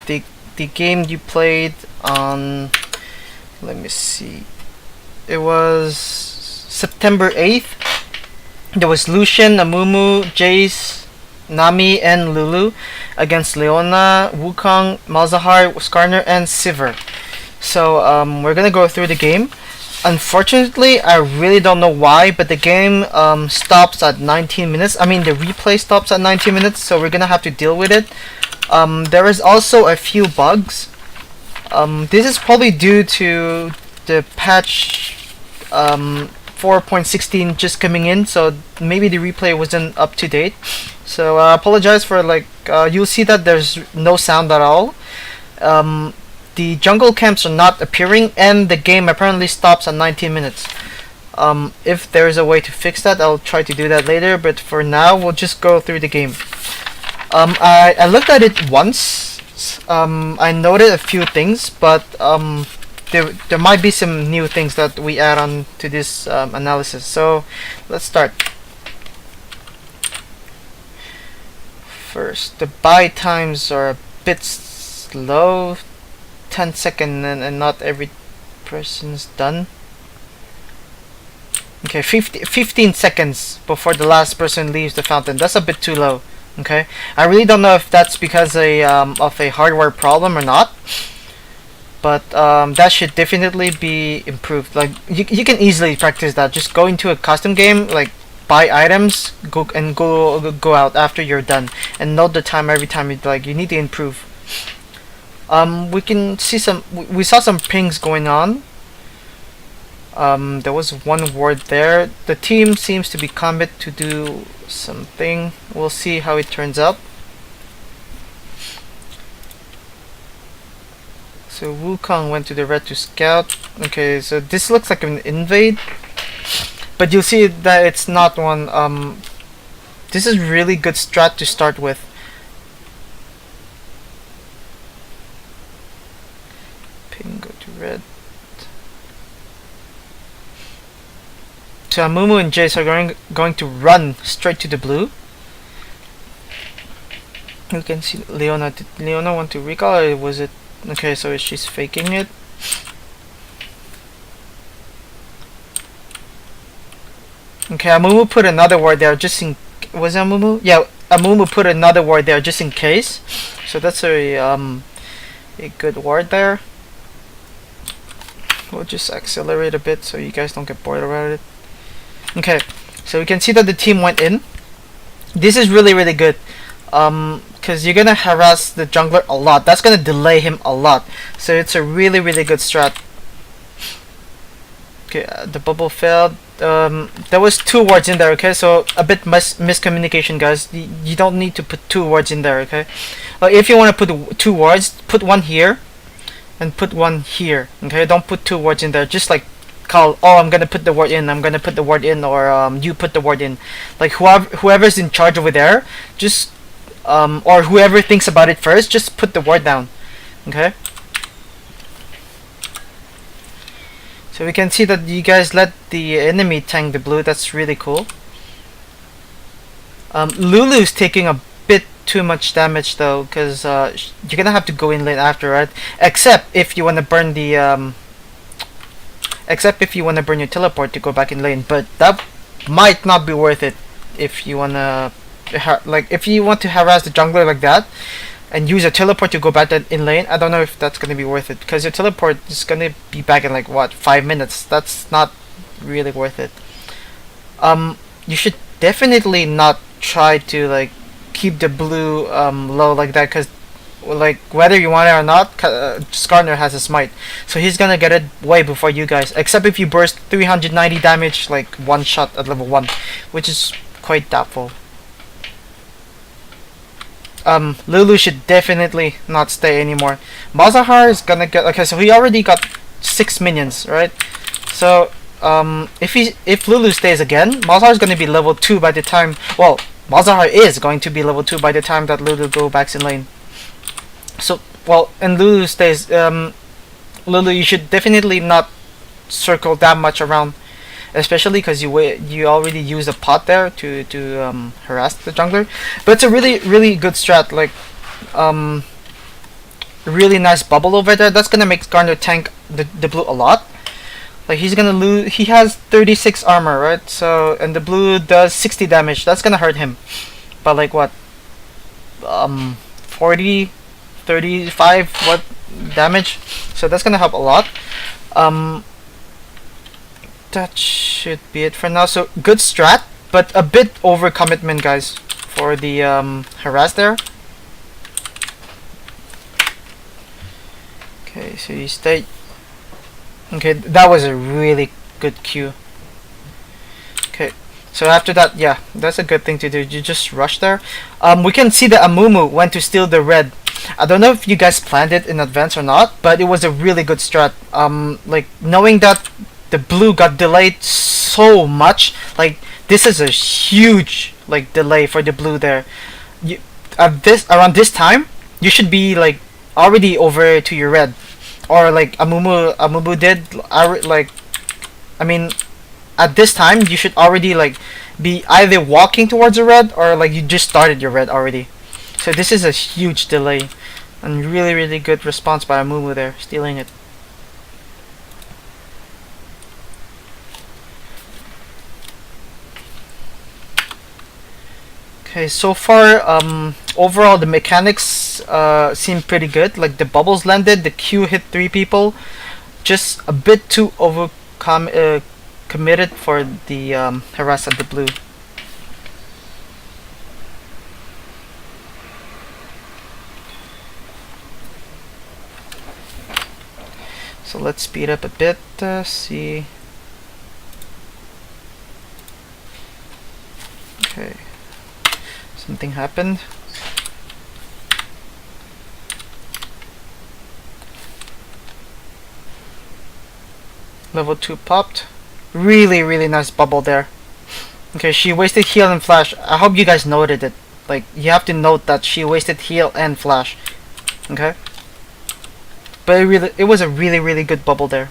the game you played on, let me see, it was September 8th. There was Lucian, Amumu, Jayce, Nami, and Lulu against Leona, Wukong, Malzahar, Skarner, and Sivir. So we're gonna go through the game. Unfortunately, I really don't know why, but the game stops at 19 minutes. I mean, the replay stops at 19 minutes, so we're gonna have to deal with it. There is also a few bugs. This is probably due to the patch 4.16 just coming in, so maybe the replay wasn't up to date. So I apologize for you'll see that there's no sound at all. The jungle camps are not appearing, and the game apparently stops at 19 minutes. If there is a way to fix that, I'll try to do that later, but for now we'll just go through the game. I looked at it once. I noted a few things, but there might be some new things that we add on to this analysis. So let's start. First, the buy times are a bit slow, 10 seconds, and not every person's done. Okay, 15 seconds before the last person leaves the fountain. That's a bit too low. Okay, I really don't know if that's because of a hardware problem or not, but that should definitely be improved. Like you can easily practice that. Just go into a custom game, like buy items, go out after you're done, and note the time every time you need to improve. We can see we saw some pings going on. There was one ward there. The team seems to be commit to do something. We'll see how it turns out. So Wukong went to the red to scout. Okay, so this looks like an invade, but you'll see that it's not one. This is really good strat to start with. Ping, go to red. So Amumu and Jayce are going to run straight to the blue. You can see Leona. Did Leona want to recall, or was it okay? So she's faking it. Okay, Amumu put another ward there just in. Was it Amumu? Yeah, Amumu put another ward there just in case. So that's a good ward there. We'll just accelerate a bit so you guys don't get bored about it. Okay, so we can see that the team went in. This is really good, because you're gonna harass the jungler a lot. That's gonna delay him a lot. So it's a really good strat. Okay, the bubble failed. There was 2 wards in there. Okay, so a bit miscommunication, guys. You don't need to put 2 wards in there. Okay, if you want to put 2 wards, put one here and put one here. Okay, don't put 2 wards in there. Just like call, oh, I'm gonna put the ward in, I'm gonna put the ward in, or you put the ward in. Like whoever's in charge over there, just or whoever thinks about it first, just put the ward down. Okay. So we can see that you guys let the enemy tank the blue. That's really cool. Lulu's taking a bit too much damage though, because you're gonna have to go in lane after, right? Except if you want to burn the your teleport to go back in lane, but that might not be worth it if you wanna if you want to harass the jungler like that and use a teleport to go back in lane. I don't know if that's gonna be worth it, because your teleport is gonna be back in like what, 5 minutes. That's not really worth it. You should definitely not try to keep the blue low like that, because whether you want it or not, Skarner has a smite, so he's gonna get it way before you guys, except if you burst 390 damage one shot at level 1, which is quite doubtful. Lulu should definitely not stay anymore. Malzahar is gonna get, okay, so he already got 6 minions, right? So if Lulu stays again, Malzahar is gonna be level 2 by the time, well, Malzahar is going to be level 2 by the time that Lulu go back in lane. So, well, and Lulu stays, Lulu, you should definitely not circle that much around, especially because you already used a pot there to harass the jungler. But it's a really good strat. really nice bubble over there. That's gonna make Garner tank the blue a lot. Like he's gonna lose. He has 36 armor, right? So and the blue does 60 damage. That's gonna hurt him. But like what? 40, 35 what damage? So that's gonna help a lot. That should be it for now. So good strat, but a bit over commitment, guys, for the harass there. Okay, so you stay. Okay, that was a really good Q. Okay, so after that, yeah, that's a good thing to do. You just rush there. We can see that Amumu went to steal the red. I don't know if you guys planned it in advance or not, but it was a really good strat. Like knowing that the blue got delayed so much, like this is a huge like delay for the blue there. You around this time, you should be like already over to your red. Or like Amumu did, like, I mean, at this time you should already like be either walking towards a red or like you just started your red already. So this is a huge delay, and really good response by Amumu there, stealing it. Okay, so far, overall the mechanics seem pretty good. Like the bubbles landed, the Q hit 3 people, just a bit too committed for the harass at the blue. So let's speed up a bit, see. Okay. Something happened. Level 2 popped. Really nice bubble there. Okay, she wasted heal and flash. I hope you guys noted it. Like, you have to note that she wasted heal and flash. Okay? But it was a really good bubble there.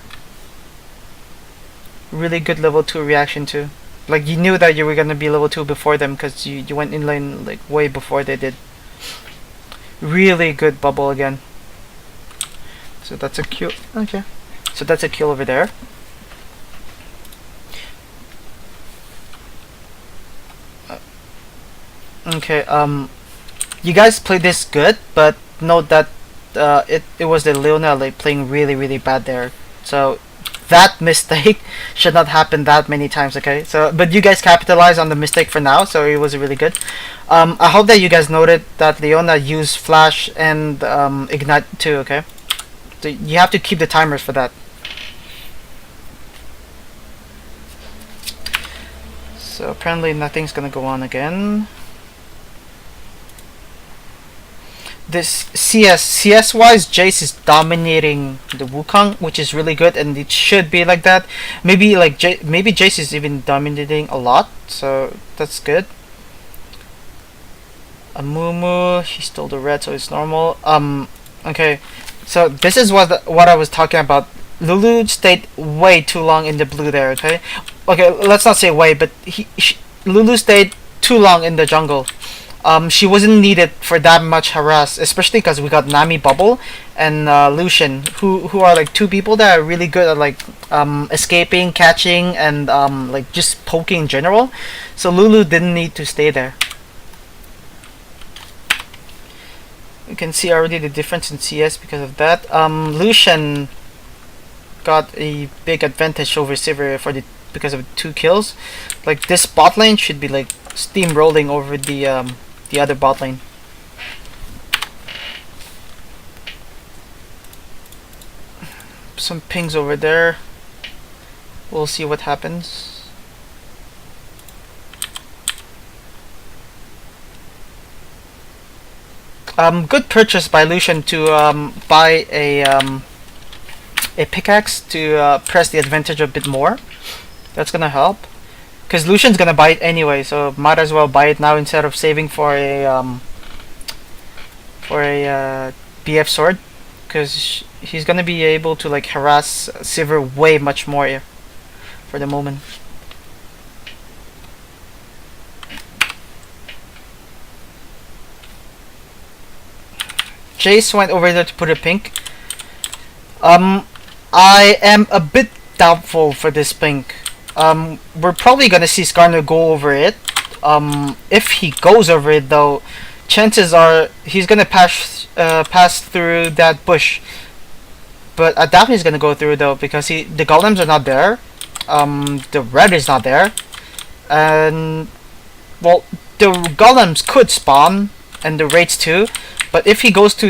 Really good level 2 reaction too. Like you knew that you were gonna be level 2 before them because you went in lane like way before they did. Really good bubble again. So that's a kill. Okay. So that's a kill over there. Okay. You guys played this good, but note that it was the Leona like playing really bad there. So that mistake should not happen that many times, okay? So, but you guys capitalized on the mistake for now, so it was really good. I hope that you guys noted that Leona used flash and ignite too, okay? So you have to keep the timers for that. So apparently nothing's gonna go on again. This CS wise, Jayce is dominating the Wukong, which is really good, and it should be like that. Maybe like maybe Jayce is even dominating a lot, so that's good. Amumu, he stole the red, so it's normal. Okay, so this is what I was talking about. Lulu stayed way too long in the blue there. Okay, let's not say way, but Lulu stayed too long in the jungle. She wasn't needed for that much harass, especially because we got Nami Bubble and Lucian, who are like 2 people that are really good at like escaping, catching, and like just poking in general. So Lulu didn't need to stay there. You can see already the difference in CS because of that. Lucian got a big advantage over Sivir because of 2 kills. Like this bot lane should be like steamrolling over the other bot lane. Some pings over there. We'll see what happens. Good purchase by Lucian to buy a pickaxe to press the advantage a bit more. That's gonna help. Because Lucian's gonna buy it anyway, so might as well buy it now instead of saving for a BF sword, because he's gonna be able to like harass Sivir way much more for the moment. Jayce went over there to put a pink. I am a bit doubtful for this pink. We're probably gonna see Skarner go over it. If he goes over it though, chances are he's gonna pass through that bush. But I doubt he's gonna go through though, because the golems are not there. The red is not there, and well, the golems could spawn and the raids too. But if he goes to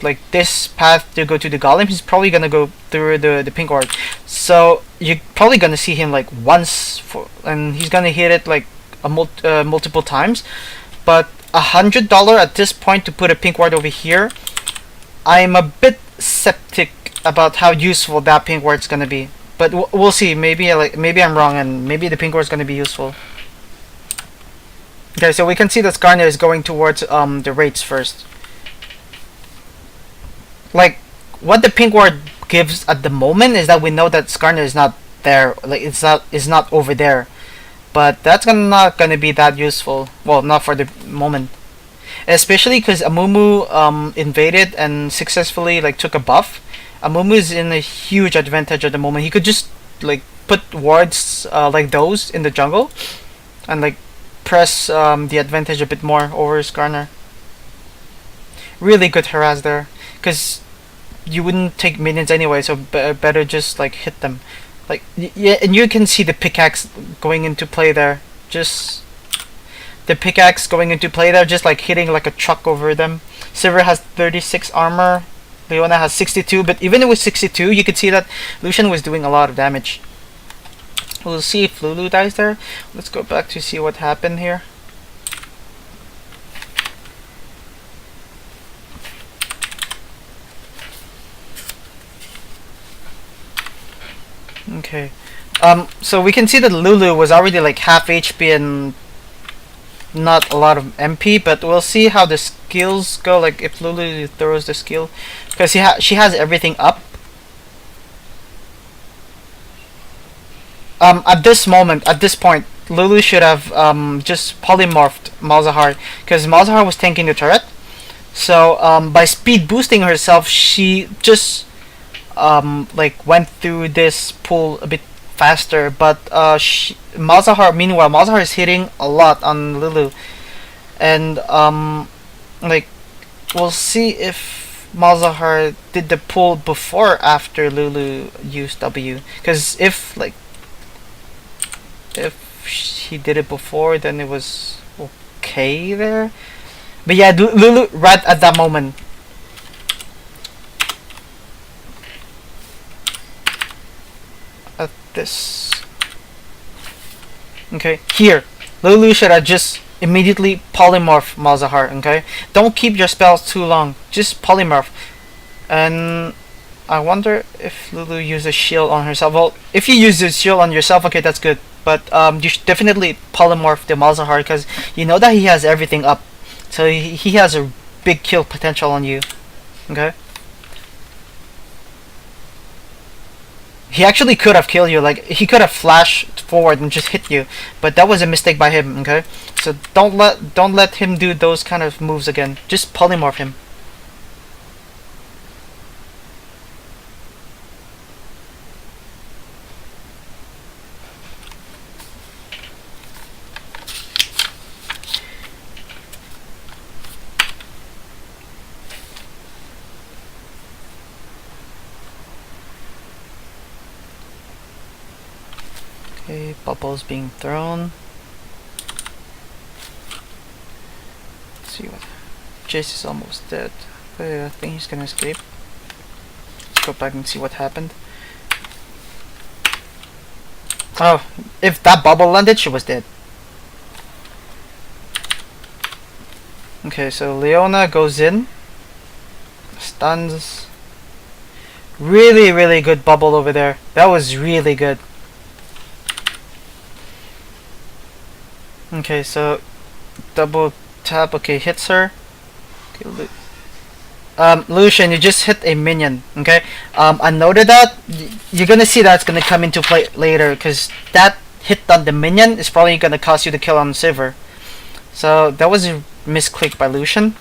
like this path to go to the golem, he's probably gonna go through the pink orb. So you're probably gonna see him like once and he's gonna hit it like multiple times. But $100 at this point to put a pink ward over here, I'm a bit skeptic about how useful that pink ward's gonna be. But we'll see. Maybe I'm wrong, and maybe the pink ward's gonna be useful. Okay, so we can see that Skarner is going towards the raids first. Like, what the pink ward gives at the moment is that we know that Skarner is not there. Like, is not over there. But that's not gonna be that useful. Well, not for the moment. Especially because Amumu invaded and successfully like took a buff. Amumu is in a huge advantage at the moment. He could just like put wards like those in the jungle and like press the advantage a bit more over Skarner. Really good harass there, because you wouldn't take minions anyway, so better just like hit them. Like yeah, and you can see the pickaxe going into play there. Just the pickaxe going into play there, just like hitting like a truck over them. Silver has 36 armor. Leona has 62, but even with 62, you could see that Lucian was doing a lot of damage. We'll see if Lulu dies there. Let's go back to see what happened here. Okay. So we can see that Lulu was already like half HP and not a lot of MP, but we'll see how the skills go, like if Lulu throws the skill, because she has everything up. At this point, Lulu should have just polymorphed Malzahar, because Malzahar was tanking the turret. So by speed boosting herself, she just like went through this pool a bit faster. But meanwhile, Malzahar is hitting a lot on Lulu, and like we'll see if Malzahar did the pull before or after Lulu used W. Because if he did it before, then it was okay there. But yeah, Lulu right at that moment. At this. Okay, here. Lulu should have just immediately polymorph Malzahar, okay? Don't keep your spells too long. Just polymorph. And I wonder if Lulu uses shield on herself. Well, if you use the shield on yourself, okay, that's good. But you should definitely polymorph the Malzahar, because you know that he has everything up. So he has a big kill potential on you. Okay? He actually could have killed you. Like, he could have flashed forward and just hit you. But that was a mistake by him, okay? So don't let him do those kind of moves again. Just polymorph him. Okay, bubbles being thrown. Let's see what. Jayce is almost dead. But I think he's gonna escape. Let's go back and see what happened. Oh, if that bubble landed, she was dead. Okay, so Leona goes in. Stuns. Really, really good bubble over there. That was really good. Okay, so double tap. Okay, hits her. Okay, Lucian, you just hit a minion. Okay, I noted that. You're gonna see that's gonna come into play later, because that hit on the minion is probably gonna cost you the kill on Silver. So that was a misclick by Lucian.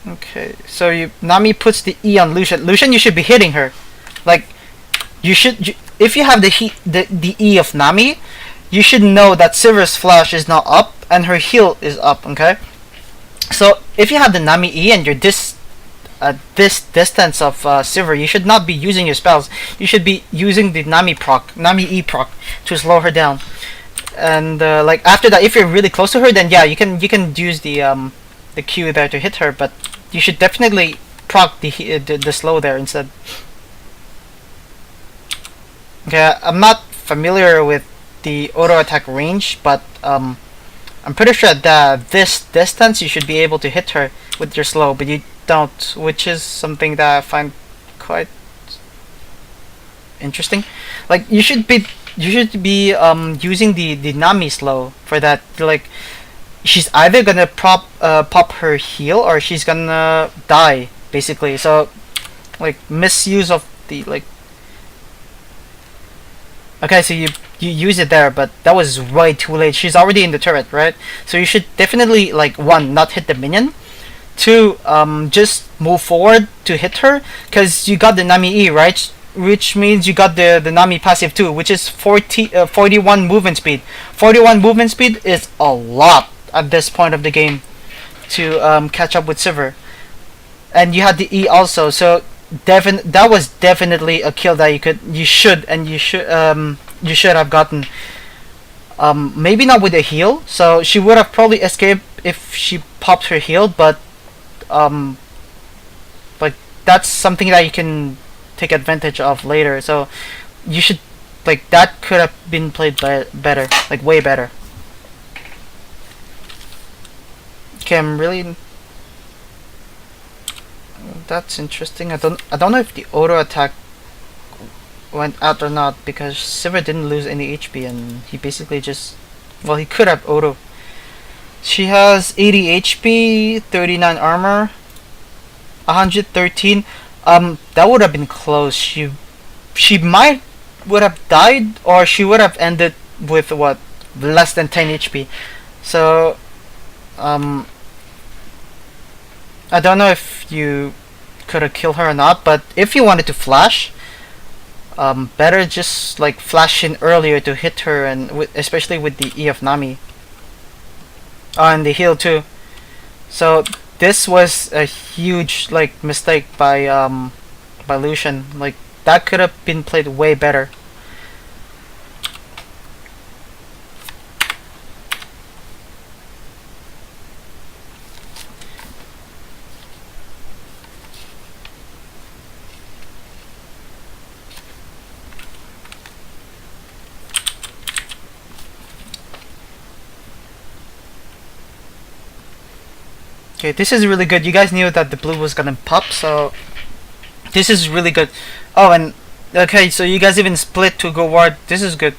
Okay, so Nami puts the E on Lucian. Lucian, you should be hitting her. Like, if you have the E of Nami, you should know that Silver's flash is now up and her heal is up. Okay, so if you have the Nami E and you're this distance of Silver, you should not be using your spells. You should be using the Nami E proc to slow her down. And like after that, if you're really close to her, then yeah, you can use the Q there to hit her. But you should definitely proc the slow there instead. Okay, I'm not familiar with the auto attack range, but I'm pretty sure that this distance you should be able to hit her with your slow, but you don't, which is something that I find quite interesting. Like you should be using the Nami slow for that. Like she's either gonna pop her heal or she's gonna die basically. So like misuse of the like. Okay, so you use it there, but that was way too late. She's already in the turret, right? So you should definitely like one, not hit the minion. Two, just move forward to hit her, cause you got the Nami E, right? Which means you got the Nami passive too, which is 41 movement speed. 41 movement speed is a lot at this point of the game to catch up with Silver. And you had the E also, so that was definitely a kill that you should have gotten. Maybe not with a heal, so she would have probably escaped if she popped her heal, but like that's something that you can take advantage of later. So you should like that could have been played better, like way better. Okay, I'm really. That's interesting. I don't know if the auto attack went out or not, because Silver didn't lose any HP and he basically just, well, he could have auto. She has 80 HP, 39 armor, 113. That would have been close. She might would have died, or she would have ended with what, less than 10 HP. So I don't know if you could have killed her or not, but if you wanted to flash, better just like flash in earlier to hit her, and especially with the E of Nami. Oh, and the heal too. So this was a huge like mistake by Lucian. Like that could have been played way better. Okay, this is really good. You guys knew that the blue was gonna pop, so this is really good. Oh, and okay, so you guys even split to go ward. This is good.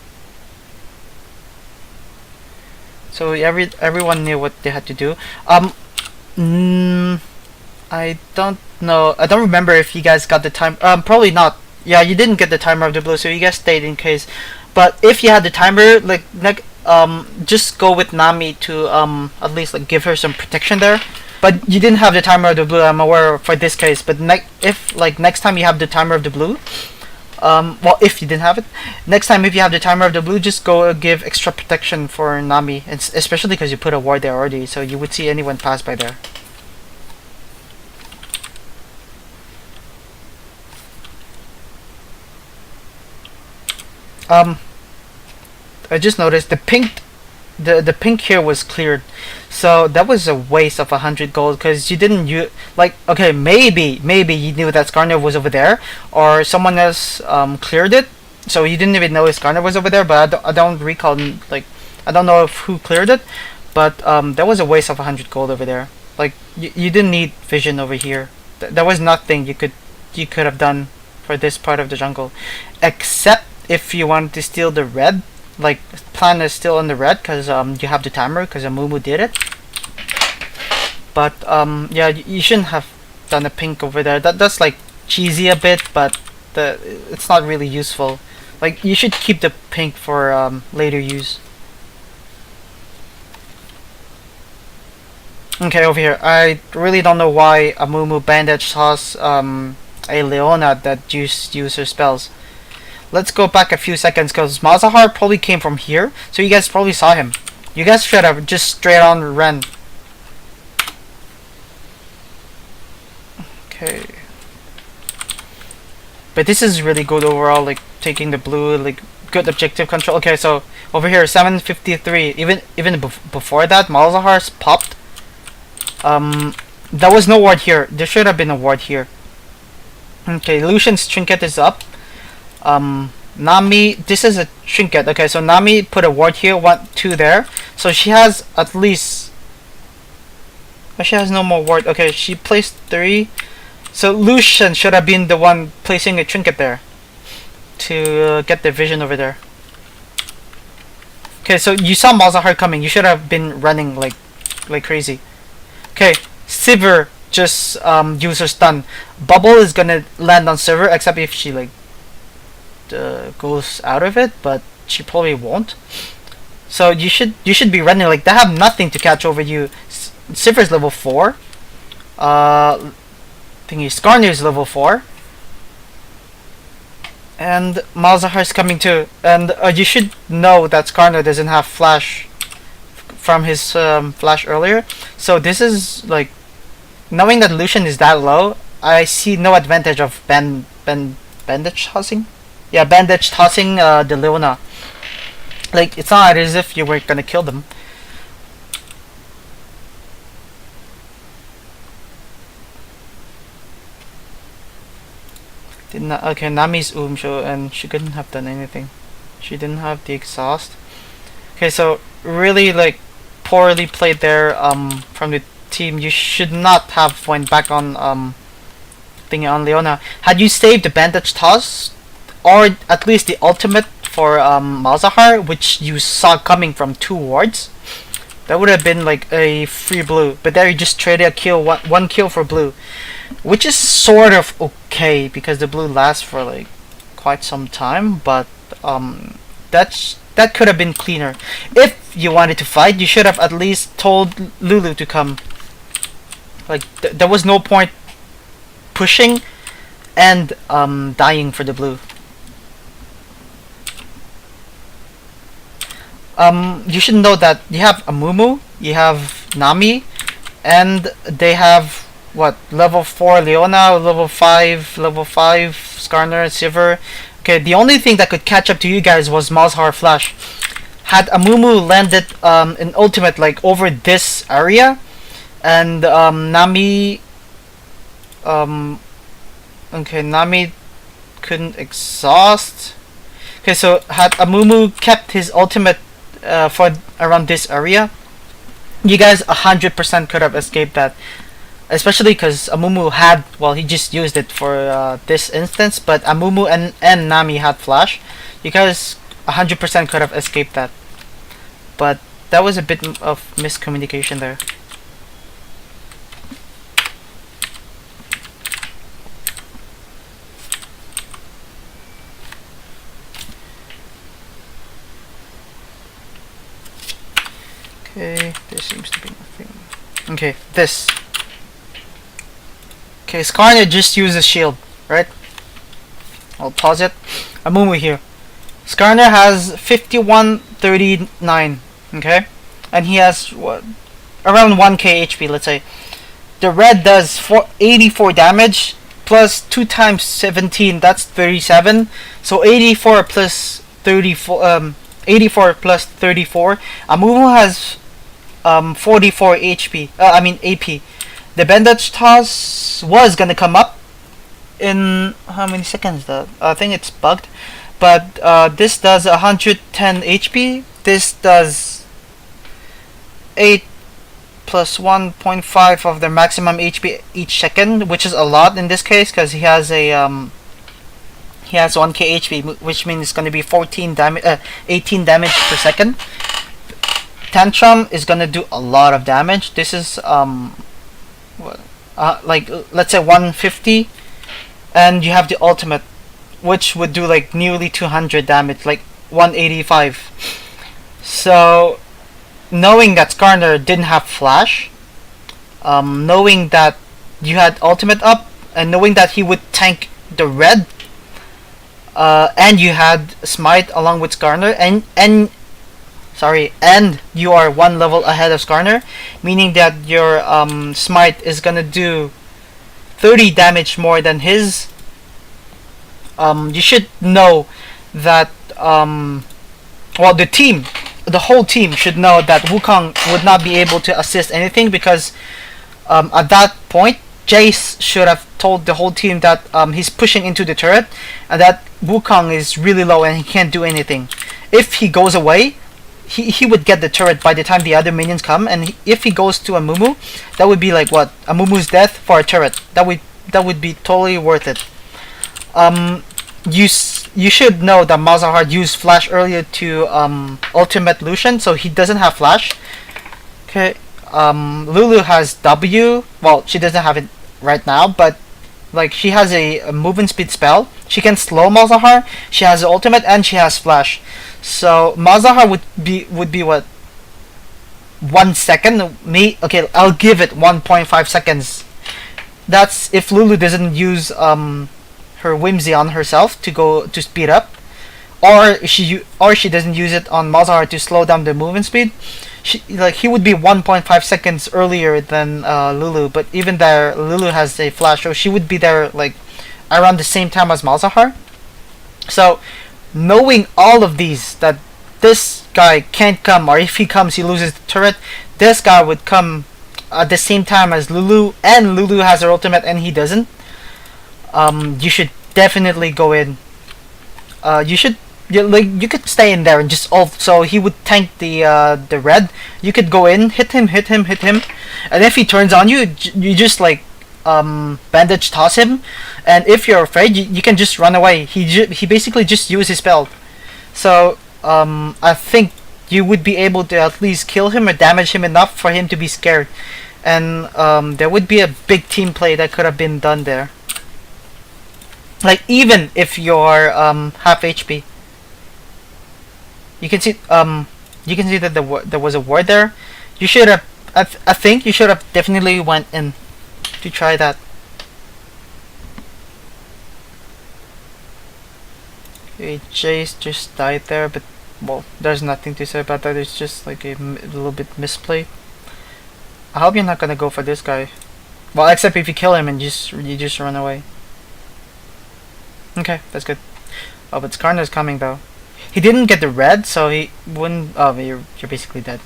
So everyone knew what they had to do. I don't know. I don't remember if you guys got the time. Probably not. Yeah, you didn't get the timer of the blue, so you guys stayed in case. But if you had the timer, like just go with Nami to at least like give her some protection there. But you didn't have the timer of the blue, I'm aware for this case. But if like next time you have the timer of the blue, well, if you didn't have it, next time if you have the timer of the blue, just go give extra protection for Nami, especially because you put a ward there already, so you would see anyone pass by there. I just noticed the pink here was cleared, so that was a waste of 100 gold, because you didn't like, okay, maybe you knew that Skarner was over there, or someone else cleared it, so you didn't even know Skarner was over there. But I don't recall, like I don't know who cleared it, but that was a waste of 100 gold over there. Like you didn't need vision over here. There was nothing you could have done for this part of the jungle, except if you wanted to steal the red. Like plan is still on the red because you have the timer, because Amumu did it. But yeah, you shouldn't have done a pink over there. That's like cheesy a bit, but it's not really useful. Like you should keep the pink for later use. Okay, over here. I really don't know why Amumu bandage toss a Leona that use her spells. Let's go back a few seconds because Malzahar probably came from here, so you guys probably saw him. You guys should have just straight on ran. Okay. But this is really good overall, like taking the blue, like good objective control. Okay, so over here 753. Even before that, Malzahar's popped. There was no ward here. There should have been a ward here. Okay, Lucian's trinket is up. Nami, this is a trinket. Okay, so Nami put a ward here, 2 there. So she has at least. But she has no more ward. Okay, she placed 3. So Lucian should have been the one placing a trinket there to get the vision over there. Okay, so you saw Malzahar coming. You should have been running like crazy. Okay, Sivir just used her stun. Bubble is gonna land on Sivir, except if she like goes out of it, but she probably won't. So you should be running. Like, they have nothing to catch over you. Sivir's level 4. Thingy Skarner is level 4. And Malzahar's coming too. And you should know that Skarner doesn't have flash from his flash earlier. So this is like, knowing that Lucian is that low, I see no advantage of bandage tossing. Yeah, bandage tossing the Leona. Like, it's not as if you were gonna kill them. Did not, okay, Nami's show, and she couldn't have done anything. She didn't have the exhaust. Okay, so really like poorly played there from the team. You should not have went back on thingy on Leona. Had you saved the bandage toss, or at least the ultimate for Malzahar, which you saw coming from 2 wards, that would have been like a free blue. But there you just traded a kill, one kill for blue, which is sort of okay because the blue lasts for like quite some time. But that could have been cleaner. If you wanted to fight, you should have at least told Lulu to come. Like, there was no point pushing and dying for the blue. You should know that you have Amumu, you have Nami, and they have what, level 4 Leona, level 5 Skarner, Sivir. Okay, the only thing that could catch up to you guys was Malzahar flash. Had Amumu landed an ultimate like over this area, and Nami okay, Nami couldn't exhaust. Okay, so had Amumu kept his ultimate for around this area, you guys 100% could have escaped that. Especially because Amumu had, well, he just used it for this instance, but Amumu and Nami had flash. You guys 100% could have escaped that. But that was a bit of miscommunication there. Okay, there seems to be nothing. Okay, this. Okay, Skarner just uses shield, right? I'll pause it. Amumu here. Skarner has 5139, okay? And he has what, around 1k HP, let's say. The red does 84 damage plus 2 times 17, that's 37. So 84 plus 34, 84 plus 34. Amumu has 44 HP. AP. The bandage toss was gonna come up in how many seconds though? I think it's bugged. But this does 110 HP. This does 8 plus 1.5 of the maximum HP each second, which is a lot in this case because he has a he has 1k HP, which means it's gonna be 18 damage per second. Tantrum is gonna do a lot of damage. This is like let's say 150, and you have the ultimate, which would do like nearly 200 damage, like 185. So knowing that Skarner didn't have flash, knowing that you had ultimate up, and knowing that he would tank the red, and you had smite along with Skarner, and you are one level ahead of Skarner, meaning that your smite is gonna do 30 damage more than his. You should know that well, the whole team should know that Wukong would not be able to assist anything, because at that point Jayce should have told the whole team that he's pushing into the turret and that Wukong is really low and he can't do anything. If he goes away, he would get the turret by the time the other minions come, and if he goes to Amumu, that would be like what? Amumu's death for a turret. That would be totally worth it. You should know that Malzahar used flash earlier to ultimate Lucian, so he doesn't have flash. Okay. Lulu has W. Well, she doesn't have it right now, but like she has a movement speed spell. She can slow Malzahar. She has the ultimate and she has flash. So Malzahar would be what? 1 second? Okay, I'll give it 1.5 seconds. That's if Lulu doesn't use her whimsy on herself to speed up, or she doesn't use it on Malzahar to slow down the movement speed. He would be 1.5 seconds earlier than Lulu, but even there Lulu has a flash, so she would be there like around the same time as Malzahar. So knowing all of these, that this guy can't come, or if he comes he loses the turret, this guy would come at the same time as Lulu, and Lulu has her ultimate and he doesn't. You should definitely go in. You could stay in there and just ult, so he would tank the red. You could go in, hit him, and if he turns on you, you just like bandage toss him, and if you're afraid, you can just run away. He basically just used his spell, so I think you would be able to at least kill him or damage him enough for him to be scared, and there would be a big team play that could have been done there. Like even if you're half HP, you can see that there was a ward there. You should have. I think you should have definitely went in to try that. Okay, Jayce just died there, but well, there's nothing to say about that. It's just like a little bit misplay. I hope you're not gonna go for this guy. Well, except if you kill him and you just run away. Okay, that's good. Oh, but Skarner's coming though. He didn't get the red, so he wouldn't. Oh, you're basically dead.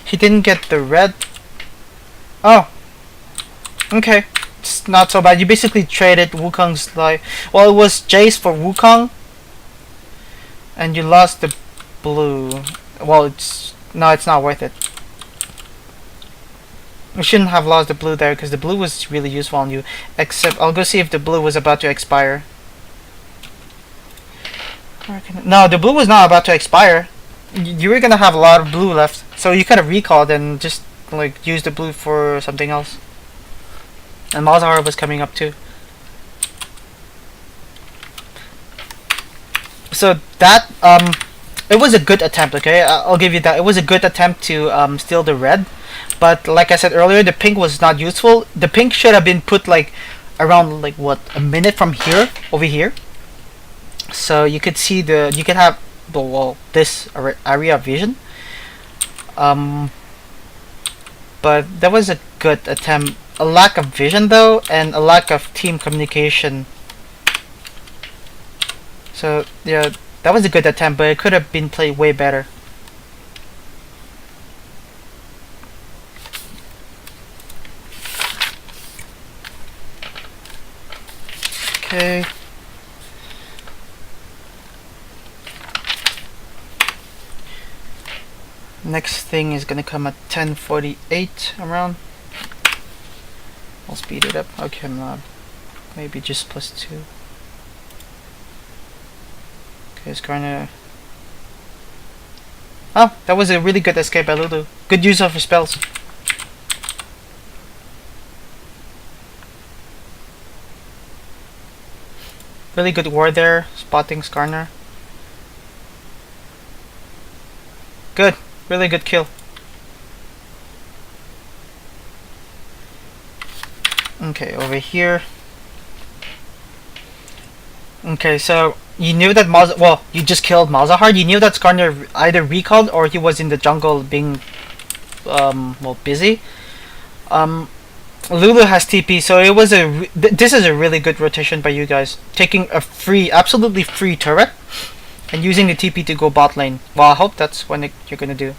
He didn't get the red. Oh, okay. It's not so bad. You basically traded Wukong's life. Well, it was Jayce for Wukong, and you lost the blue. Well, it's not worth it. We shouldn't have lost the blue there because the blue was really useful on you. Except I'll go see if the blue was about to expire. No, the blue was not about to expire. You were gonna have a lot of blue left, so you could have recalled and just like use the blue for something else. And Malzahar was coming up too. So that it was a good attempt. Okay, I'll give you that. It was a good attempt to steal the red, but like I said earlier, the pink was not useful. The pink should have been put like around like what, a minute from here over here. So you could see you could have this area of vision. But that was a good attempt. A lack of vision though, and a lack of team communication. So yeah, that was a good attempt, but it could have been played way better. Okay. Next thing is gonna come at 10:48 around. I'll speed it up. Okay, maybe just +2. Okay, it's kinda. Oh, that was a really good escape by Lulu. Good use of her spells. Really good ward there, spotting Skarner. Good. Really good kill. Okay, over here. Okay, so you knew that you just killed Malzahar. You knew that Skarner either recalled or he was in the jungle being busy. Lulu has TP, so it was this is a really good rotation by you guys, taking a absolutely free turret and using the TP to go bot lane. Well, I hope that's what you're gonna do.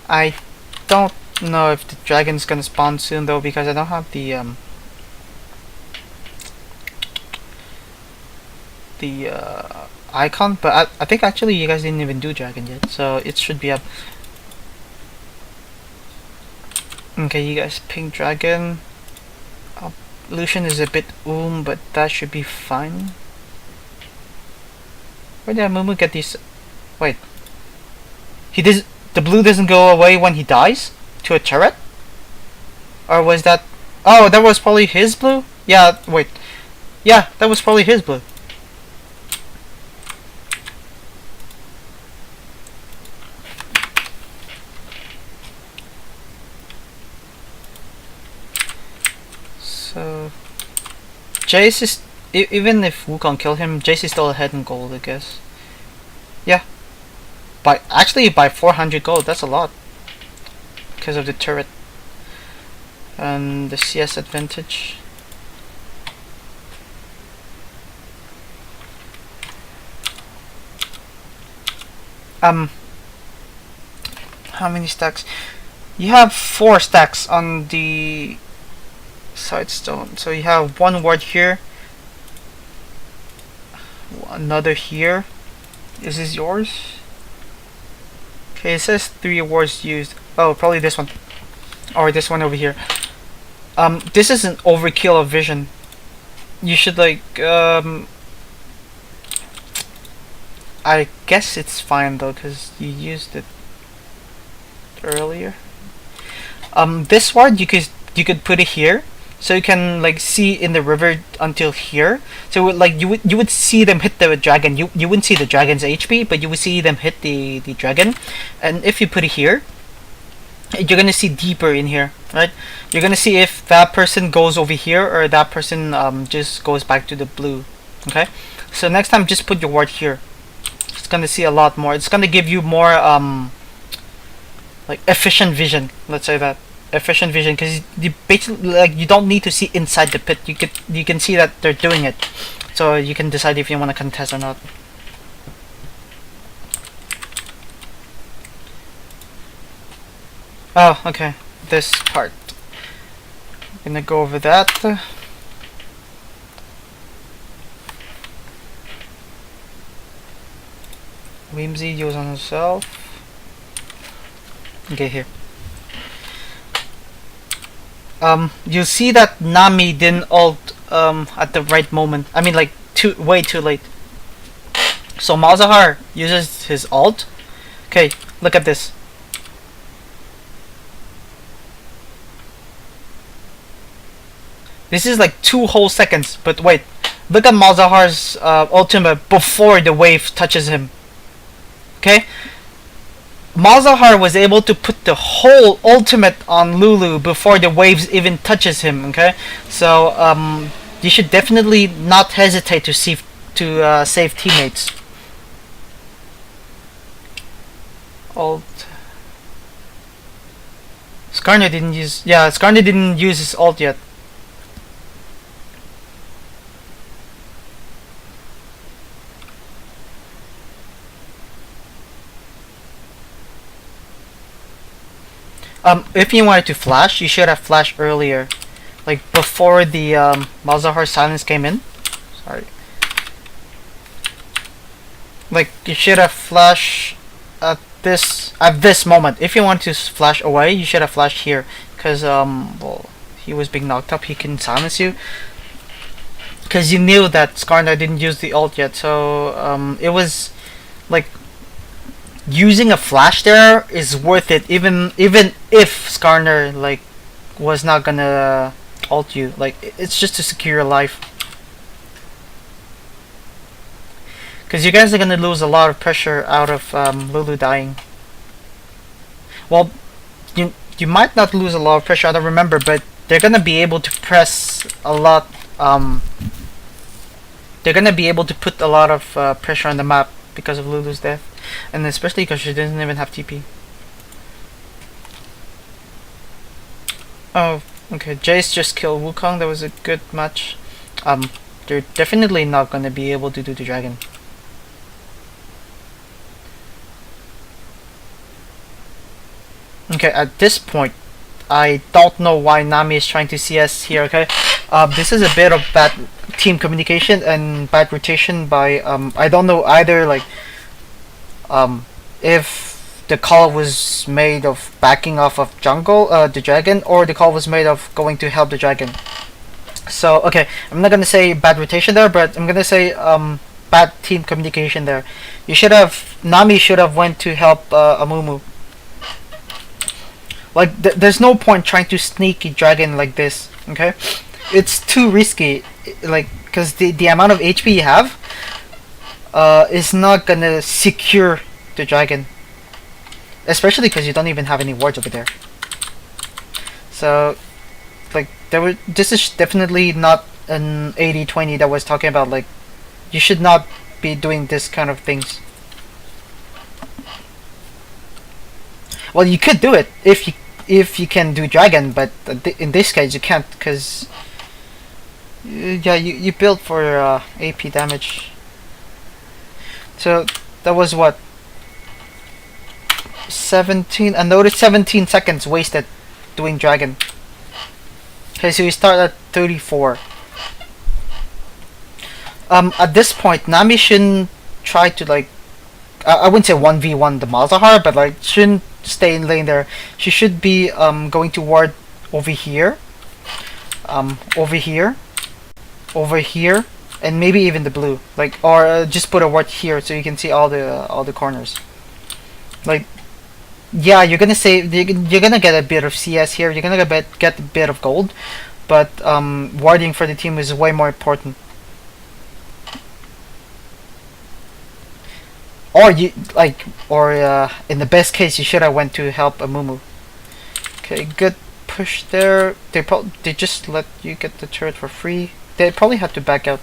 I don't know if the dragon's gonna spawn soon though, because I don't have the icon, but I think actually you guys didn't even do dragon yet, so it should be up. Okay, you guys ping dragon. Lucian is a bit but that should be fine. Where did Amumu get these? Wait, the blue doesn't go away when he dies to a turret? Or was that... Oh, that was probably his blue? Yeah, wait. Yeah, that was probably his blue. So... Jayce is... even if Wukong kill him, Jayce is still ahead in gold, I guess. Yeah. Actually by 400 gold, that's a lot. Because of the turret. And the CS advantage. How many stacks? You have 4 stacks on the side stone. So you have one ward here. Another here. Is this yours? Okay, it says 3 awards used. Oh, probably this one. Or this one over here. This is an overkill of vision. You should like, I guess it's fine though, because you used it earlier. This ward you could put it here, so you can like see in the river until here. So like you would see them hit the dragon. You wouldn't see the dragon's HP, but you would see them hit the dragon. And if you put it here, you're gonna see deeper in here, right? You're gonna see if that person goes over here or that person just goes back to the blue. Okay, so next time just put your ward here. It's gonna see a lot more. It's gonna give you more like efficient vision. Let's say that. Efficient vision, because you basically like you don't need to see inside the pit. You can see that they're doing it, so you can decide if you want to contest or not. Oh, okay. This part. I'm gonna go over that. Whimsy use on himself. Okay, here. You'll see that Nami didn't ult at the right moment. I mean, like way too late. So Malzahar uses his ult. Okay, look at this. This is like 2 whole seconds. But wait, look at Malzahar's ultimate before the wave touches him. Okay. Malzahar was able to put the whole ultimate on Lulu before the waves even touches him. Okay, so you should definitely not hesitate to save teammates. Ult. Skarner didn't use. Yeah, Skarner didn't use his ult yet. If you wanted to flash, you should have flashed earlier, like before the Malzahar silence came in. Sorry. Like you should have flashed at this moment. If you want to flash away, you should have flashed here, because well, he was being knocked up. He can silence you, because you knew that Skarner didn't use the ult yet. So it was like. Using a flash there is worth it, even if Skarner like was not gonna ult you. Like it's just to secure your life. Because you guys are gonna lose a lot of pressure out of Lulu dying. Well, you might not lose a lot of pressure, I don't remember, but they're gonna be able to press a lot. They're gonna be able to put a lot of pressure on the map because of Lulu's death, and especially because she doesn't even have TP. Oh, okay. Jayce just killed Wukong. That was a good match. They're definitely not gonna be able to do the dragon. Okay, at this point, I don't know why Nami is trying to CS here. Okay, this is a bit of bad team communication and bad rotation by I don't know either, like if the call was made of backing off of jungle the dragon, or the call was made of going to help the dragon. So okay, I'm not gonna say bad rotation there, but I'm gonna say bad team communication there. Nami should have went to help Amumu. Like there's no point trying to sneak a dragon like this. Okay, it's too risky. Like, because the amount of HP you have is not gonna secure the dragon, especially because you don't even have any wards over there. So like this is definitely not an 80-20 that was talking about. Like, you should not be doing this kind of things. Well, you could do it if you can do dragon, but in this case you can't, because yeah, you built for AP damage. So that was what, 17, and notice 17 seconds wasted doing dragon. Okay, so you start at 34. At this point, Nami shouldn't try to, like, I wouldn't say 1v1 the Malzahar, but like shouldn't stay in lane there. She should be going to ward over here, over here, over here, and maybe even the blue. Like, or just put a ward here so you can see all the corners. Like, yeah, you're gonna get a bit of CS here. You're gonna get a bit of gold, but warding for the team is way more important. Or in the best case, you should have went to help Amumu. Okay, good push there. They just let you get the turret for free. They probably had to back out.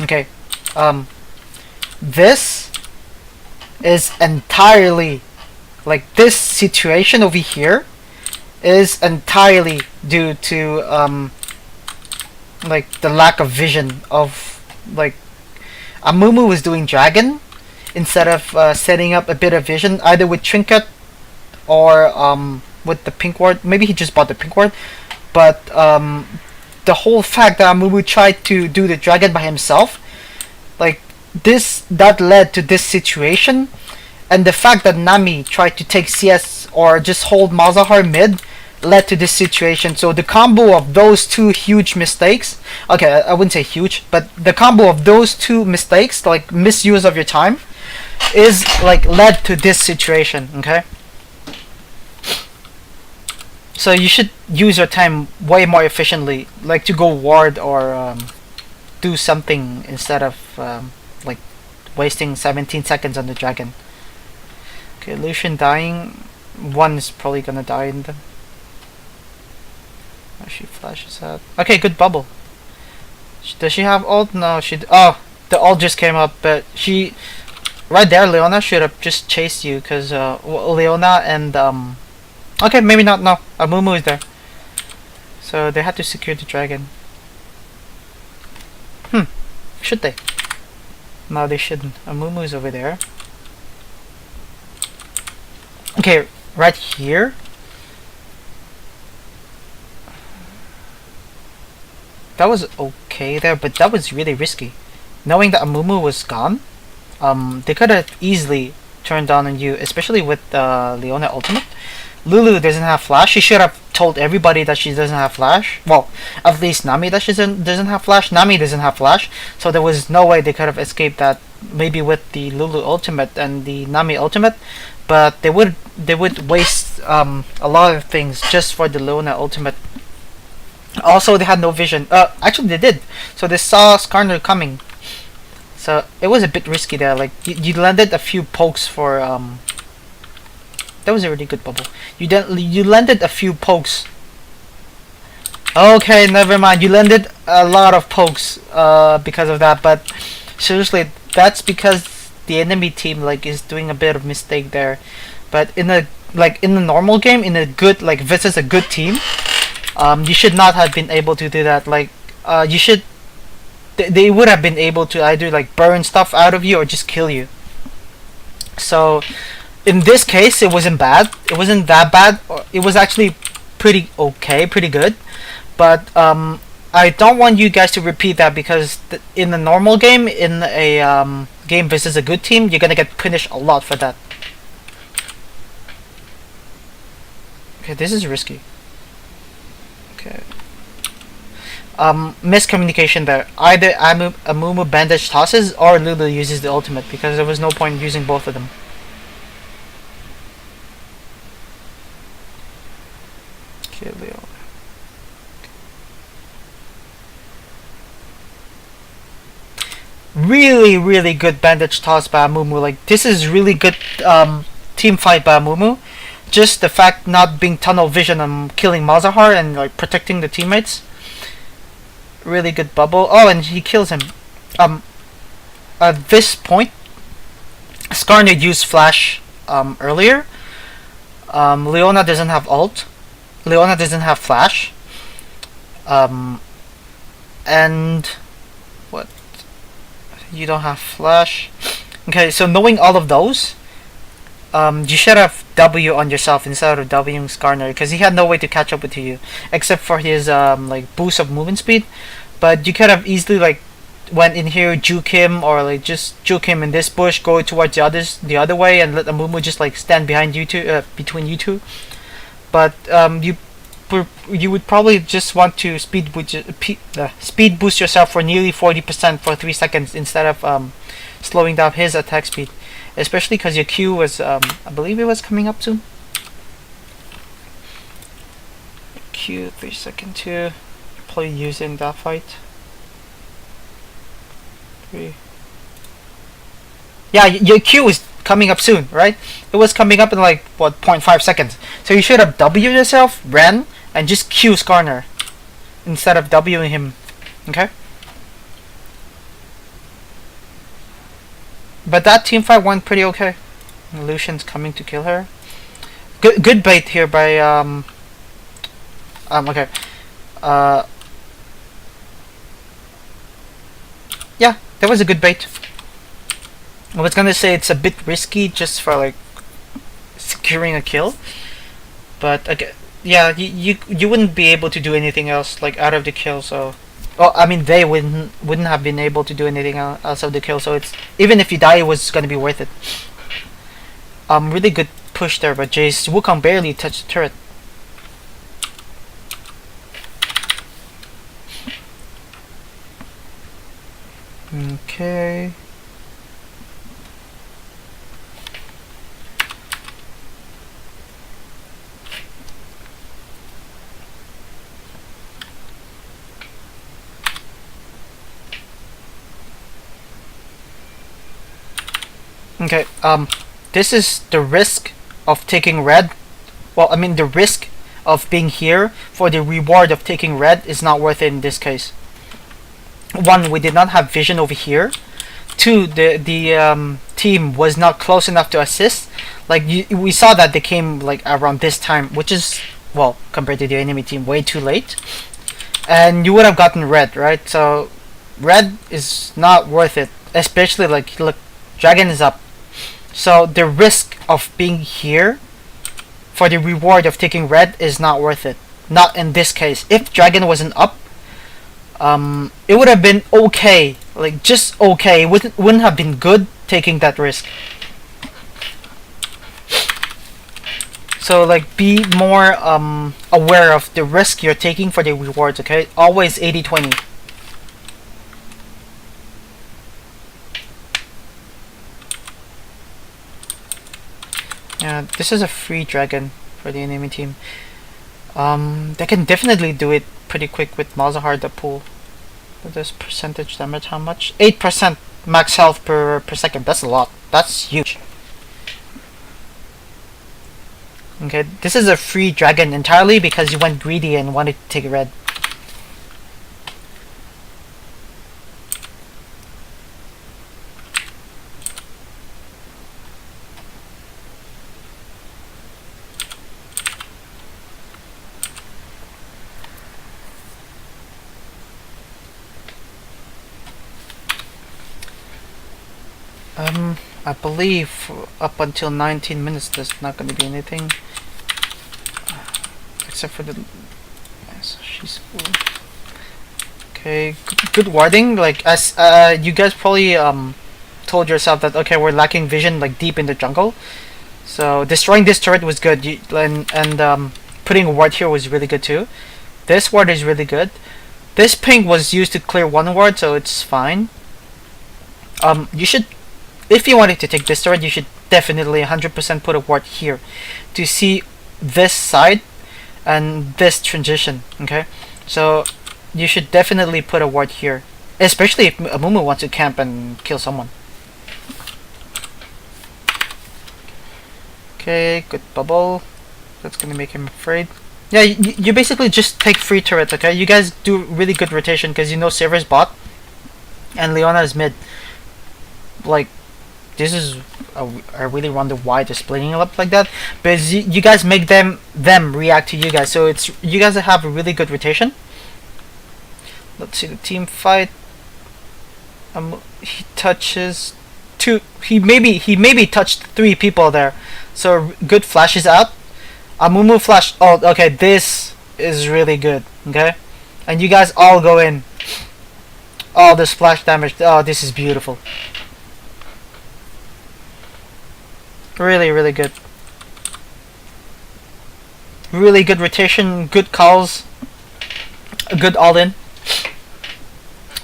Okay, this is entirely, like, this situation over here is entirely due to like the lack of vision of, like, Amumu was doing dragon instead of setting up a bit of vision either with trinket or with the pink ward. Maybe he just bought the pink ward, but the whole fact that Amumu tried to do the dragon by himself, like, that led to this situation, and the fact that Nami tried to take CS or just hold Malzahar mid led to this situation. So the combo of those two huge mistakes, okay, I wouldn't say huge, but the combo of those two mistakes, like misuse of your time, is like led to this situation. Okay, so you should use your time way more efficiently, like to go ward or do something instead of like wasting 17 seconds on the dragon. Okay, Lucian dying. One is probably gonna die in them. Oh, she flashes out. Okay, good bubble. Does she have ult? No, oh, the ult just came up, but she... Right there, Leona should have just chased you, because Leona and... Okay, maybe not, no. Amumu is there. So they had to secure the dragon. Should they? No, they shouldn't. Amumu is over there. Okay, right here. That was okay there, but that was really risky. Knowing that Amumu was gone, they could have easily turned down on you, especially with Leona ultimate. Lulu doesn't have flash. She should have told everybody that she doesn't have flash. Well, at least Nami that she doesn't have flash. Nami doesn't have flash, so there was no way they could have escaped that. Maybe with the Lulu ultimate and the Nami ultimate, but they would waste a lot of things just for the Leona ultimate. Also, they had no vision. Actually, they did. So they saw Skarner coming. So it was a bit risky there. Like you landed a few pokes for That was a really good bubble. You landed a few pokes. Okay, never mind. You landed a lot of pokes because of that. But seriously, that's because the enemy team like is doing a bit of mistake there. But in a normal game, in a good versus a good team, you should not have been able to do that. Like you should. They would have been able to either like burn stuff out of you or just kill you. So in this case, it wasn't bad. It wasn't that bad. It was actually pretty okay, pretty good. But I don't want you guys to repeat that because in a normal game, in a game versus a good team, you're gonna get punished a lot for that. Okay, this is risky. Okay. Miscommunication there. Either Amumu bandage tosses or Lulu uses the ultimate because there was no point using both of them. Okay, Leo. Really good bandage toss by Amumu. Like this is really good team fight by Amumu. Just the fact not being tunnel vision and killing Mazahar and like protecting the teammates. Really good bubble. Oh, and he kills him. At this point, Skarner used flash earlier. Leona doesn't have ult. Leona doesn't have flash. And what? You don't have flash. Okay, so knowing all of those, you should have W on yourself instead of Wing Skarner because he had no way to catch up with you except for his like boost of movement speed. But you could have easily like went in here, juke him, or like just juke him in this bush, go towards the other way, and let Amumu just like stand behind you two, between you two. But you would probably just want to speed boost yourself for nearly 40% for 3 seconds instead of slowing down his attack speed. Especially because your Q was, I believe it was coming up soon. Q 3 second 2. Probably using that fight. 3. Yeah, your Q is coming up soon, right? It was coming up in like what 0.5 seconds. So you should have W yourself, ran, and just Q Skarner instead of Wing him. Okay. But that team fight went pretty okay. Lucian's coming to kill her. Good bait here by okay. Yeah, that was a good bait. I was gonna say it's a bit risky just for like securing a kill, but okay, yeah, you wouldn't be able to do anything else like out of the kill. So, well, I mean they wouldn't have been able to do anything else of the kill. So it's even if you die, it was gonna be worth it. Really good push there by Jayce. Wukong barely touched the turret. Okay. Okay, this is the risk of taking red. Well, I mean the risk of being here for the reward of taking red is not worth it in this case. One, we did not have vision over here. Two, the team was not close enough to assist. Like we saw that they came like around this time, which is, well, compared to the enemy team, way too late. And you would have gotten red, right? So red is not worth it, especially like look, dragon is up. So the risk of being here for the reward of taking red is not worth it. Not in this case. If dragon wasn't up, it would have been okay, like just okay. It wouldn't have been good taking that risk. So like be more aware of the risk you're taking for the rewards, okay? Always 80-20. Yeah, this is a free dragon for the enemy team. They can definitely do it pretty quick with Malzahar the pool. This percentage damage, how much? 8% max health per second. That's a lot. That's huge. Okay, this is a free dragon entirely because you went greedy and wanted to take red. I believe up until 19 minutes there's not going to be anything. Except for the... Yes, she's full. Okay, good warding. Like, as you guys probably told yourself that, okay, we're lacking vision like deep in the jungle. So destroying this turret was good. And putting a ward here was really good too. This ward is really good. This ping was used to clear one ward, so it's fine. You should... If you wanted to take this turret, you should definitely 100% put a ward here to see this side and this transition. Okay, so you should definitely put a ward here, especially if Amumu wants to camp and kill someone. Okay, good bubble. That's gonna make him afraid. Yeah, you basically just take free turrets. Okay, you guys do really good rotation because you know Silver's bot and Leona is mid. Like, this is I really wonder why they're splitting it up like that, because you guys make them react to you guys, so it's you guys have a really good rotation. Let's see the team fight. He touches two. He maybe touched 3 people there, so good flashes out. Amumu flash. Oh, okay, this is really good. Okay, and you guys all go in. Oh, the splash damage. Oh, this is beautiful. Really, really good. Really good rotation, good calls, good all-in,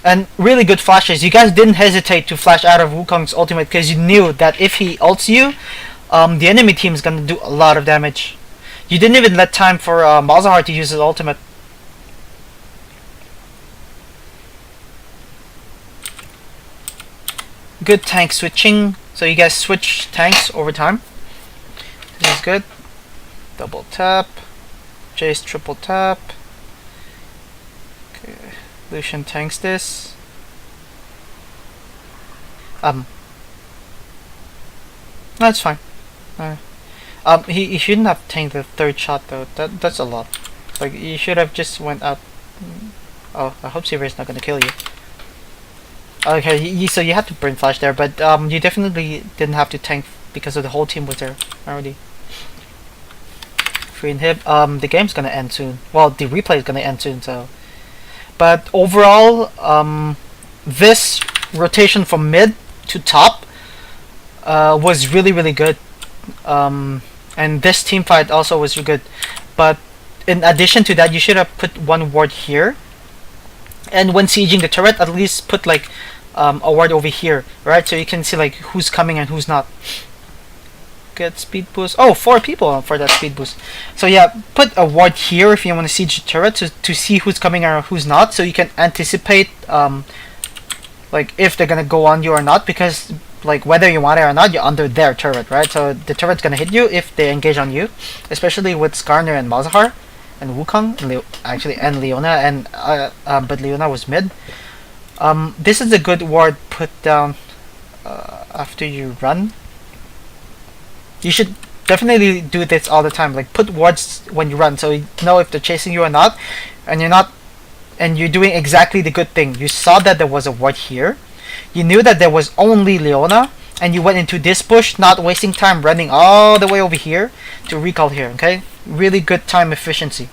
and really good flashes. You guys didn't hesitate to flash out of Wukong's ultimate because you knew that if he ults you, the enemy team is gonna do a lot of damage. You didn't even let time for Malzahar to use his ultimate. Good tank switching. So you guys switch tanks over time. This is good. Double tap. Jayce triple tap. Okay. Lucian tanks this. No, it's fine. He shouldn't have tanked the 3rd shot though. That's a lot. Like, you should have just went out. Oh, I hope Silver's not gonna kill you. Okay, so you had to burn flash there, but you definitely didn't have to tank because of the whole team was there already. Free inhib. The game's gonna end soon. Well, the replay is gonna end soon, so. But overall, this rotation from mid to top was really, really good. And this team fight also was good. But in addition to that, you should have put 1 ward here. And when sieging the turret, at least put like a ward over here, right? So you can see like who's coming and who's not. Get speed boost. Oh, 4 people for that speed boost. So yeah, put a ward here if you want to siege the turret to see who's coming or who's not, so you can anticipate like if they're gonna go on you or not, because like whether you want it or not, you're under their turret, right? So the turret's gonna hit you if they engage on you, especially with Skarner and Malzahar. And Wukong, and Leona, and but Leona was mid. This is a good ward put down after you run. You should definitely do this all the time. Like, put wards when you run, so you know if they're chasing you or not, and you're doing exactly the good thing. You saw that there was a ward here. You knew that there was only Leona, and you went into this bush, not wasting time running all the way over here to recall here. Okay. Really good time efficiency.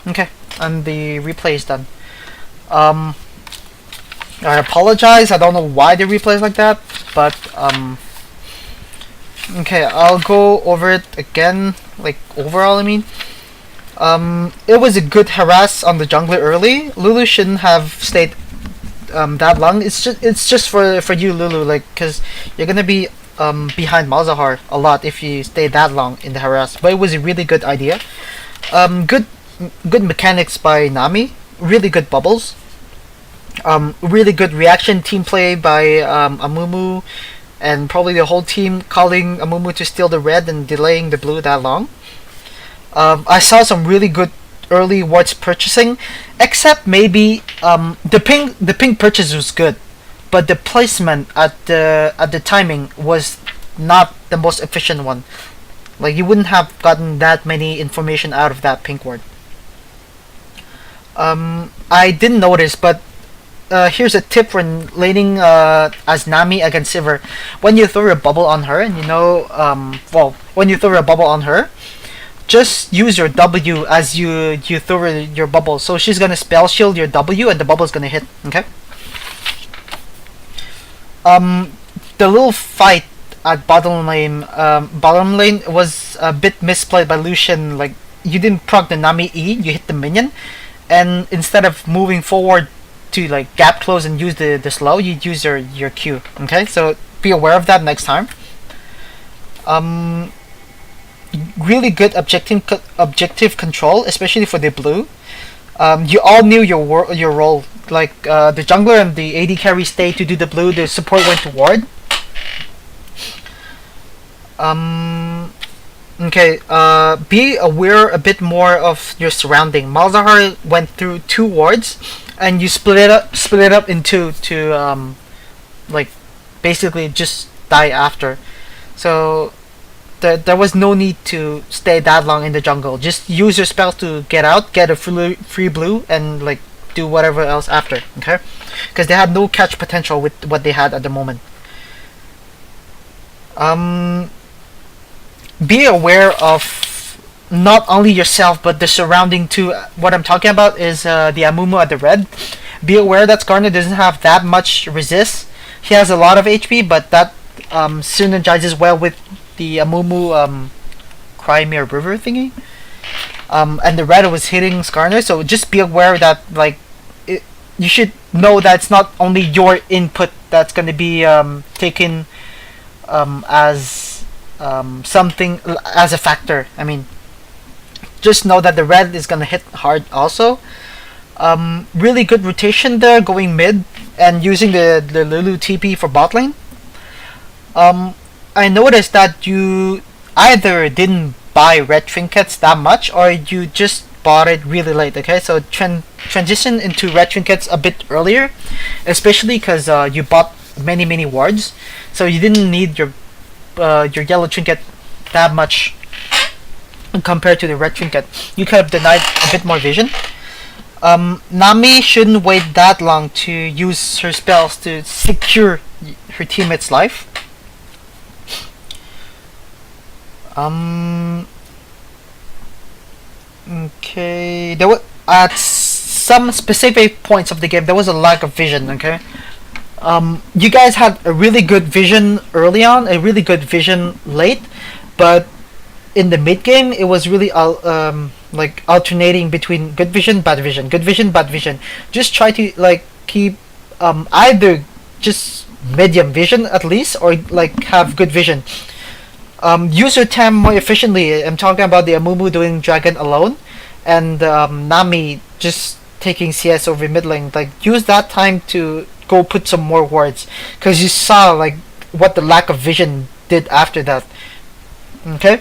Okay, and the replay is done. I apologize, I don't know why the replay is like that, but okay, I'll go over it again, like overall I mean. It was a good harass on the jungler early. Lulu shouldn't have stayed that long. It's just for you, Lulu, like, cause you're gonna be behind Malzahar a lot if you stay that long in the harass. But it was a really good idea. Good mechanics by Nami. Really good bubbles. Really good reaction team play by Amumu, and probably the whole team calling Amumu to steal the red and delaying the blue that long. I saw some really good early wards purchasing, except maybe the pink purchase was good, but the placement at the timing was not the most efficient one. Like, you wouldn't have gotten that many information out of that pink ward. I didn't notice, but here's a tip for laning as Nami against Sivir. When you throw a bubble on her, and when you throw a bubble on her, just use your W as you throw your bubble. So she's gonna spell shield your W, and the bubble's gonna hit. Okay. The little fight at bottom lane was a bit misplayed by Lucian. Like, you didn't proc the Nami E, you hit the minion, and instead of moving forward to like gap close and use the slow, you use your Q. Okay, so be aware of that next time. Really good objective control, especially for the blue. You all knew your role. Like, the jungler and the AD carry stayed to do the blue. The support went to ward. Okay. Be aware a bit more of your surrounding. Malzahar went through 2 wards, and you split it up into like basically just die after. So there was no need to stay that long in the jungle. Just use your spells to get out, get a free blue, and like do whatever else after. Okay, because they had no catch potential with what they had at the moment. Be aware of not only yourself but the surrounding too. What I'm talking about is the Amumu at the red. Be aware that Skarner doesn't have that much resist. He has a lot of HP, but that synergizes well with the Amumu Crimea River thingy. And the red was hitting Skarner, so just be aware that like you should know that it's not only your input that's going to be taken as something as a factor. I mean, just know that the red is gonna hit hard also. Really good rotation there, going mid and using the Lulu TP for bot lane. I noticed that you either didn't buy red trinkets that much, or you just bought it really late. Okay, so transition into red trinkets a bit earlier, especially because you bought many wards, so you didn't need your yellow trinket that much compared to the red trinket. You could have denied a bit more vision. Nami shouldn't wait that long to use her spells to secure her teammate's life. Okay, there was at some specific points of the game there was a lack of vision. Okay, you guys had a really good vision early on, a really good vision late, but in the mid game it was really like alternating between good vision, bad vision, good vision, bad vision. Just try to like keep either just medium vision at least, or like have good vision. Use your time more efficiently. I'm talking about the Amumu doing dragon alone, and Nami just taking CS over mid lane. Like, use that time to go put some more wards, because you saw like what the lack of vision did after that. Okay.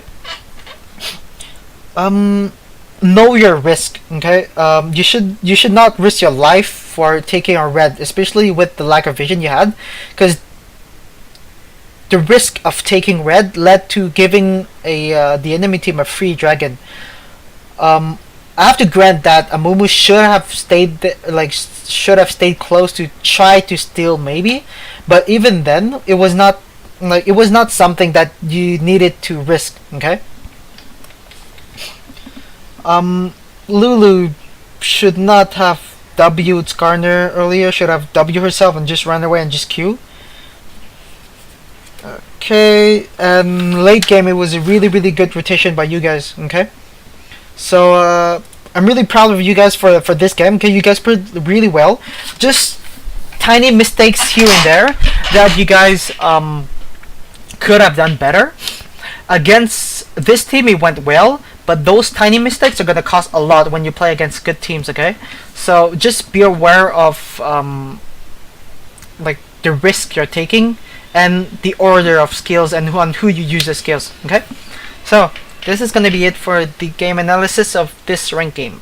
Know your risk. Okay. You should not risk your life for taking a red, especially with the lack of vision you had, because the risk of taking red led to giving the enemy team a free dragon. I have to grant that Amumu should have stayed close to try to steal maybe, but even then it was not something that you needed to risk. Okay. Lulu should not have W'd Skarner earlier. Should have W herself and just run away and just Q. Okay, and late game it was a really good rotation by you guys. Okay, so I'm really proud of you guys for this game. Okay, you guys played really well. Just tiny mistakes here and there that you guys could have done better. Against this team, it went well, but those tiny mistakes are gonna cost a lot when you play against good teams. Okay, so just be aware of like the risk you're taking and the order of skills and on who you use the skills. Okay, so this is gonna be it for the game analysis of this ranked game.